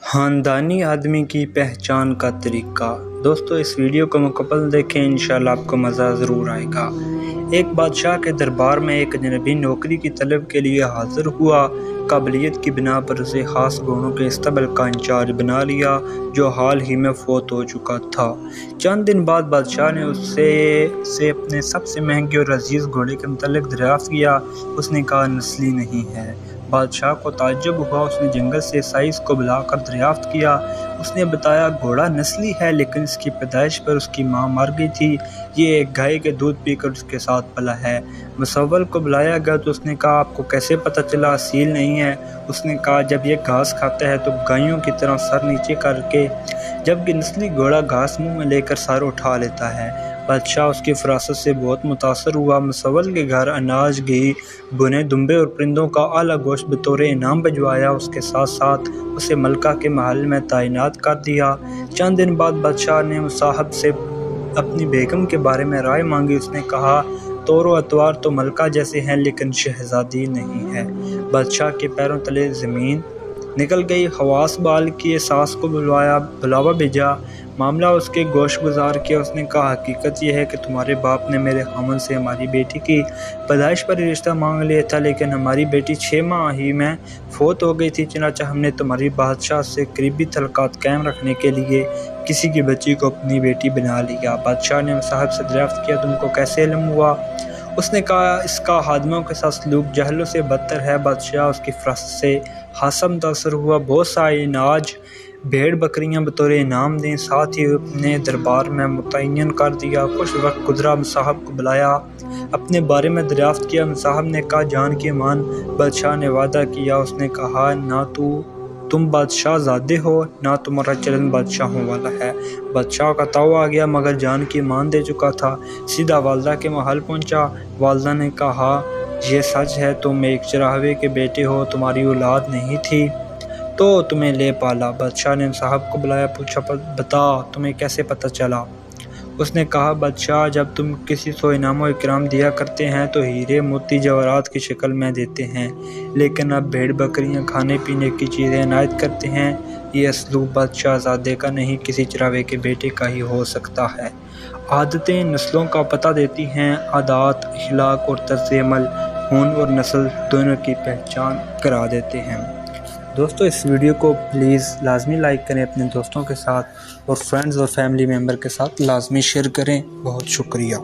خاندانی آدمی کی پہچان کا طریقہ۔ دوستو اس ویڈیو کو مکمل دیکھیں، انشاءاللہ آپ کو مزہ ضرور آئے گا۔ ایک بادشاہ کے دربار میں ایک اجنبی نوکری کی طلب کے لیے حاضر ہوا۔ قابلیت کی بنا پر اسے خاص گھوڑوں کے اسٹیبل کا انچارج بنا لیا جو حال ہی میں فوت ہو چکا تھا۔ چند دن بعد بادشاہ نے اس سے اپنے سب سے مہنگے اور عزیز گھوڑے کے متعلق دریافت کیا۔ اس نے کہا نسلی نہیں ہے۔ بادشاہ کو تعجب ہوا۔ اس نے جنگل سے سائز کو بلا کر دریافت کیا۔ اس نے بتایا گھوڑا نسلی ہے لیکن اس کی پیدائش پر اس کی ماں مر گئی تھی۔ یہ ایک گائے کے دودھ پی کر اس کے ساتھ پلا ہے۔ مصور کو بلایا گیا تو اس نے کہا آپ کو کیسے پتہ چلا اصیل نہیں ہے؟ اس نے کہا جب یہ گھاس کھاتا ہے تو گایوں کی طرح سر نیچے کر کے، جبکہ نسلی گھوڑا گھاس منہ میں لے کر سر اٹھا لیتا ہے۔ بادشاہ اس کی فراست سے بہت متاثر ہوا۔ مصور کے گھر اناج، گھی، بھنے دمبے اور پرندوں کا اعلیٰ گوشت بطور انعام بھجوایا۔ اس کے ساتھ ساتھ اسے ملکہ کے محل میں تعینات کر دیا۔ چند دن بعد بادشاہ نے صاحب سے اپنی بیگم کے بارے میں رائے مانگی۔ اس نے کہا طور و اطوار تو ملکہ جیسے ہیں لیکن شہزادی نہیں ہے۔ بادشاہ کے پیروں تلے زمین نکل گئی۔ خواص بال کیے، ساس کو بلاوا بھیجا، معاملہ اس کے گوش گزار کیا۔ اس نے کہا حقیقت یہ ہے کہ تمہارے باپ نے میرے خاوند سے ہماری بیٹی کی پیدائش پر ہی رشتہ مانگ لیا تھا لیکن ہماری بیٹی 6 ماہ ہی میں فوت ہو گئی تھی، چنانچہ ہم نے تمہاری بادشاہ سے قریبی تعلقات قائم رکھنے کے لیے کسی کی بچی کو اپنی بیٹی بنا لیا۔ بادشاہ نے صاحب سے دریافت کیا تم کو کیسے علم ہوا؟ اس نے کہا اس کا خادموں کے ساتھ سلوک جہلوں سے بدتر ہے۔ بادشاہ اس کی فراست سے خاصا متاثر ہوا۔ بہت سا اناج، بھیڑ بکریاں بطور انعام دیں، ساتھ ہی اپنے دربار میں متعین کر دیا۔ کچھ وقت گزرا، صاحب کو بلایا، اپنے بارے میں دریافت کیا۔ صاحب نے کہا جان کی امان۔ بادشاہ نے وعدہ کیا۔ اس نے کہا نہ تم بادشاہ زادے ہو نہ تمہارا چلن بادشاہوں والا ہے۔ بادشاہ کا تاؤ آ گیا مگر جان کی امان دے چکا تھا۔ سیدھا والدہ کے محل پہنچا۔ والدہ نے کہا یہ سچ ہے تم ایک چراغے کے بیٹے ہو، تمہاری اولاد نہیں تھی تو تمہیں لے پالا۔ بادشاہ نے صاحب کو بلایا، پوچھا بتا تمہیں کیسے پتہ چلا؟ اس نے کہا بادشاہ جب تم کسی کو انعام و اکرام دیا کرتے ہیں تو ہیرے موتی جواہرات کی شکل میں دیتے ہیں، لیکن اب بھیڑ بکریاں کھانے پینے کی چیزیں عنایت کرتے ہیں۔ یہ اسلوب بادشاہ زادے کا نہیں کسی چراغے کے بیٹے کا ہی ہو سکتا ہے۔ عادتیں نسلوں کا پتہ دیتی ہیں۔ عادات، اخلاق اور طرز عمل خون اور نسل دونوں کی پہچان کرا دیتے ہیں۔ دوستو اس ویڈیو کو پلیز لازمی لائک کریں، اپنے دوستوں کے ساتھ اور فرینڈز اور فیملی ممبر کے ساتھ لازمی شیئر کریں۔ بہت شکریہ۔